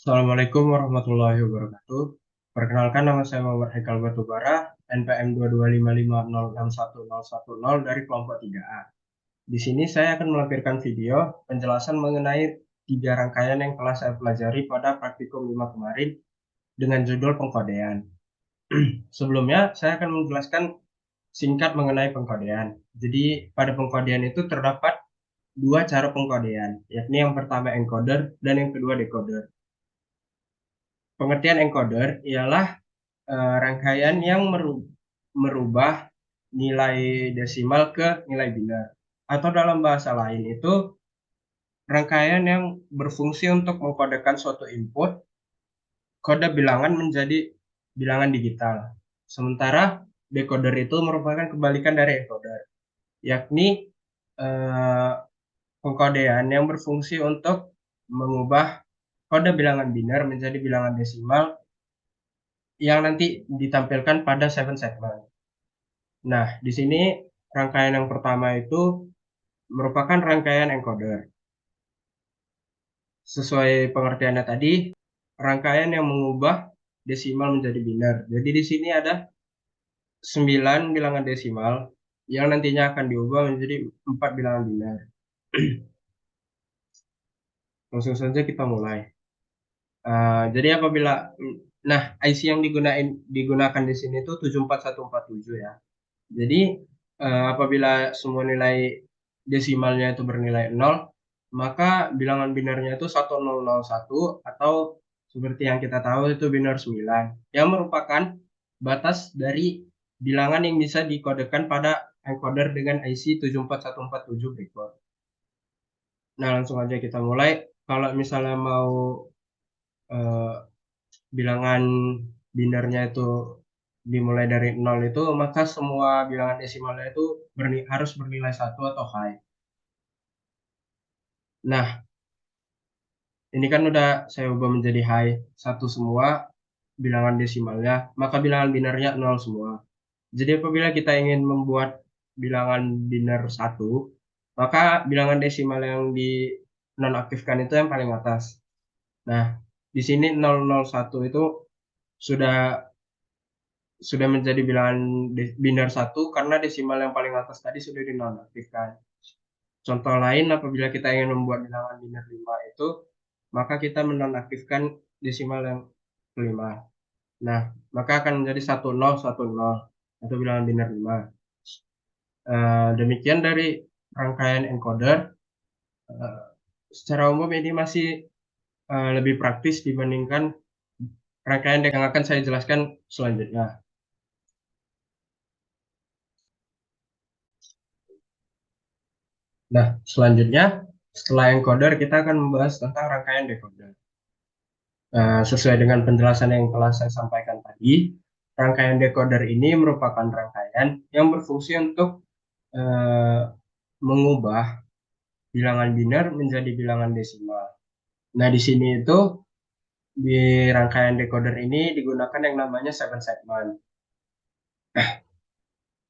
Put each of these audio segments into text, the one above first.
Assalamualaikum warahmatullahi wabarakatuh. Perkenalkan, nama saya Muhammad Haikal Batubara, NPM 225506110 dari kelompok 3A. Di sini saya akan melampirkan video penjelasan mengenai tiga rangkaian yang telah saya pelajari pada praktikum 5 kemarin dengan judul pengkodean. Sebelumnya, saya akan menjelaskan singkat mengenai pengkodean. Jadi, pada pengkodean itu terdapat dua cara pengkodean, yakni yang pertama encoder dan yang kedua decoder. Pengertian encoder ialah rangkaian yang merubah nilai desimal ke nilai biner. Atau dalam bahasa lain itu rangkaian yang berfungsi untuk mengkodekan suatu input kode bilangan menjadi bilangan digital. Sementara decoder itu merupakan kebalikan dari encoder, yakni eh, pengkodean yang berfungsi untuk mengubah kode bilangan biner menjadi bilangan desimal yang nanti ditampilkan pada 7 segment. Nah, di sini rangkaian yang pertama itu merupakan rangkaian encoder. Sesuai pengertiannya tadi, rangkaian yang mengubah desimal menjadi biner. Jadi di sini ada 9 bilangan desimal yang nantinya akan diubah menjadi 4 bilangan biner. Langsung saja kita mulai. Jadi apabila IC yang digunakan di sini itu 74147 ya. Jadi apabila semua nilai desimalnya itu bernilai 0, maka bilangan binarnya itu 1001 atau seperti yang kita tahu itu binar 9, yang merupakan batas dari bilangan yang bisa dikodekan pada encoder dengan IC 74147 berikut. Nah, langsung aja kita mulai. Kalau misalnya mau eh, bilangan binarnya itu dimulai dari 0 itu, maka semua bilangan desimalnya itu harus bernilai 1 atau high. Nah, ini kan udah saya ubah menjadi high 1 semua bilangan desimalnya, maka bilangan binarnya 0 semua. Jadi apabila kita ingin membuat bilangan binar 1, maka bilangan desimal yang di nonaktifkan itu yang paling atas. Nah, di sini 001 itu sudah sudah menjadi bilangan binar 1 karena desimal yang paling atas tadi sudah dinonaktifkan. Contoh lain, apabila kita ingin membuat bilangan binar 5 itu, maka kita menonaktifkan desimal yang kelima. Nah, maka akan menjadi 1010 atau bilangan binar 5. Demikian dari rangkaian encoder. Eh, Secara umum ini masih lebih praktis dibandingkan rangkaian yang akan saya jelaskan selanjutnya. Nah, selanjutnya setelah encoder kita akan membahas tentang rangkaian decoder. Sesuai dengan penjelasan yang telah saya sampaikan tadi, rangkaian decoder ini merupakan rangkaian yang berfungsi untuk eh, mengubah bilangan biner menjadi bilangan desimal. Nah, di sini itu di rangkaian decoder ini digunakan yang namanya 7 segment.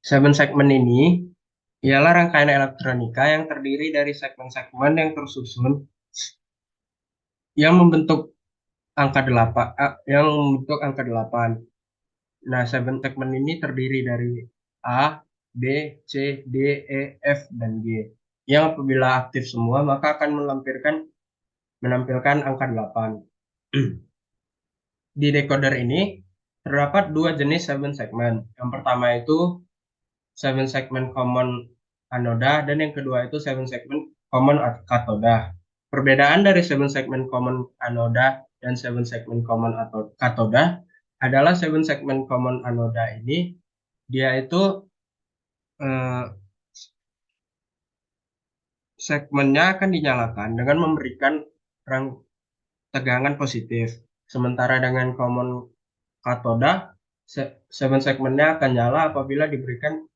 7 segment ini ialah rangkaian elektronika yang terdiri dari segmen-segmen yang tersusun yang membentuk angka 8, yang membentuk angka 8. Nah, 7 segmen ini terdiri dari A, B, C, D, E, F, dan G. Yang apabila aktif semua, maka akan menampilkan angka 8. Di decoder ini terdapat dua jenis 7 segmen. Yang pertama itu 7 segmen common anoda dan yang kedua itu 7 segmen common katoda. Perbedaan dari 7 segmen common anoda dan 7 segmen common atau katoda adalah 7 segmen common anoda ini dia itu eh, segmennya akan dinyalakan dengan memberikan rang tegangan positif. Sementara dengan common katoda, 7 segmennya akan nyala apabila diberikan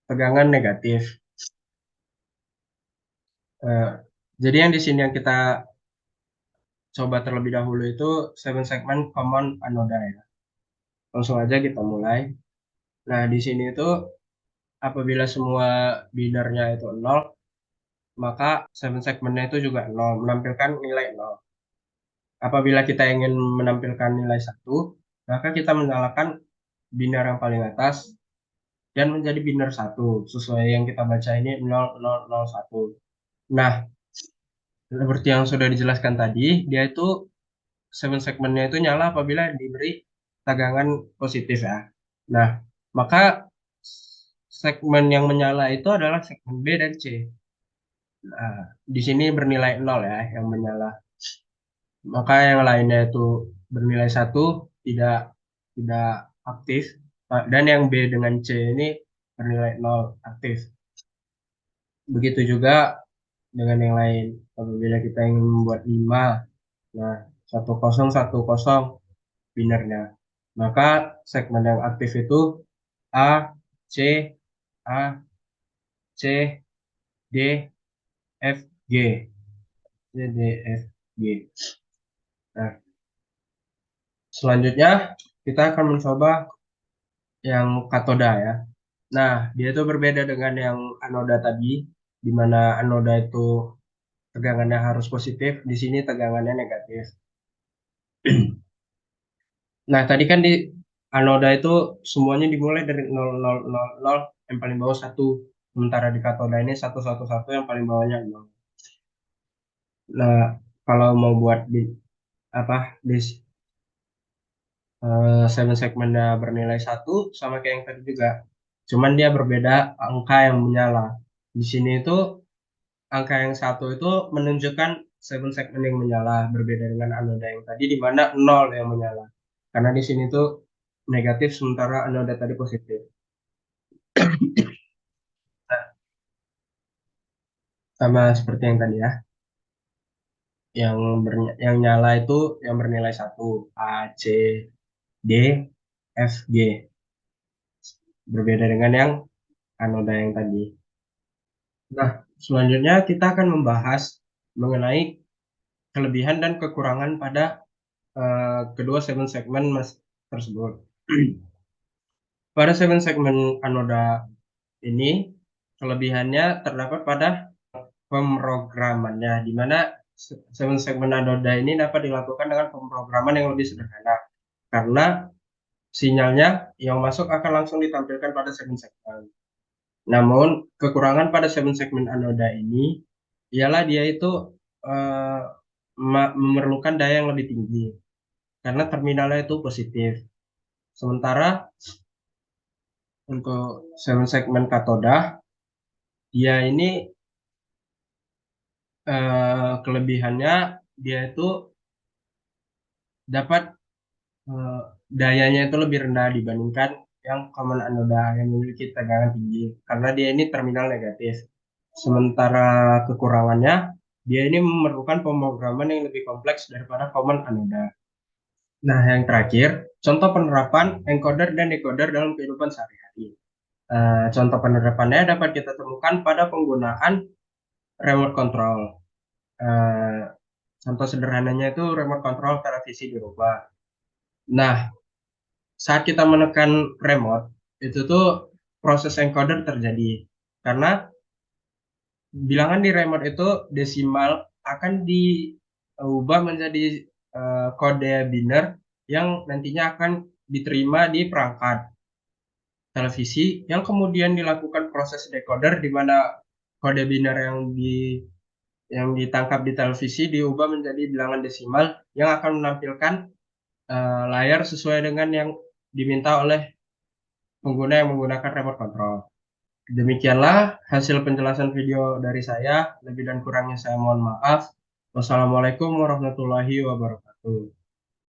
tegangan negatif. Eh, jadi yang di sini yang kita coba terlebih dahulu itu 7 segmen common anoda ya. Langsung aja kita mulai. Nah, di sini itu apabila semua binarnya itu 0, maka 7 segmennya itu juga 0, menampilkan nilai 0. apabila kita ingin menampilkan nilai 1, maka kita menyalakan biner yang paling atas dan menjadi biner 1 sesuai yang kita baca ini 0001. Nah, seperti yang sudah dijelaskan tadi, dia itu 7 segmennya itu nyala apabila diberi tegangan positif ya. Nah, maka segmen yang menyala itu adalah segmen B dan C. Nah, di sini bernilai 0 ya yang menyala. Maka yang lainnya itu bernilai 1 tidak tidak aktif. Dan yang B dengan C ini bernilai 0 aktif. Begitu juga dengan yang lain. Apabila kita ingin membuat 5, nah 1010 binernya. Maka segmen yang aktif itu A, C, A, C, D, F, G. C, D, F, G. Nah, selanjutnya kita akan mencoba yang katoda ya. Nah, dia itu berbeda dengan yang anoda tadi, di mana anoda itu tegangannya harus positif, di sini tegangannya negatif. Nah, tadi kan di anoda itu semuanya dimulai dari 0, 0, 0, 0, yang paling bawah 1. Sementara di katoda ini 1, 1, 1, yang paling bawahnya 0. Nah, kalau mau buat di apa di 7 segmennya bernilai 1 sama kayak yang tadi juga. Cuman dia berbeda angka yang menyala. Di sini itu angka yang 1 itu menunjukkan 7 segmen yang menyala, berbeda dengan anoda yang tadi di mana 0 yang menyala. Karena di sini tuh negatif sementara anoda tadi positif. Nah, sama seperti yang tadi ya. Yang nyala itu yang bernilai 1, A, C, D, F, G. Berbeda dengan yang anoda yang tadi. Nah, selanjutnya kita akan membahas mengenai kelebihan dan kekurangan pada kedua segmen tersebut. Pada segmen anoda ini, kelebihannya terdapat pada pemrogramannya, di mana segmen anoda ini dapat dilakukan dengan pemrograman yang lebih sederhana, karena sinyalnya yang masuk akan langsung ditampilkan pada segmen. Namun, kekurangan pada segmen anoda ini ialah dia itu eh, memerlukan daya yang lebih tinggi karena terminalnya itu positif. Sementara untuk segmen katoda, dia ini kelebihannya dia itu dapat eh, dayanya itu lebih rendah dibandingkan yang common anoda yang memiliki tegangan tinggi karena dia ini terminal negatif. Sementara kekurangannya, dia ini memerlukan pemrograman yang lebih kompleks daripada common anoda. Nah, yang terakhir, contoh penerapan encoder dan decoder dalam kehidupan sehari-hari. Contoh penerapannya dapat kita temukan pada penggunaan remote control. Eh, Contoh sederhananya itu remote control televisi di rumah. Nah, saat kita menekan remote, itu tuh proses encoder terjadi. Karena bilangan di remote itu desimal akan diubah menjadi kode biner yang nantinya akan diterima di perangkat televisi yang kemudian dilakukan proses decoder di mana kode biner yang ditangkap di televisi diubah menjadi bilangan desimal yang akan menampilkan layar sesuai dengan yang diminta oleh pengguna yang menggunakan remote control. Demikianlah hasil penjelasan video dari saya. Lebih dan kurangnya saya mohon maaf. Wassalamualaikum warahmatullahi wabarakatuh.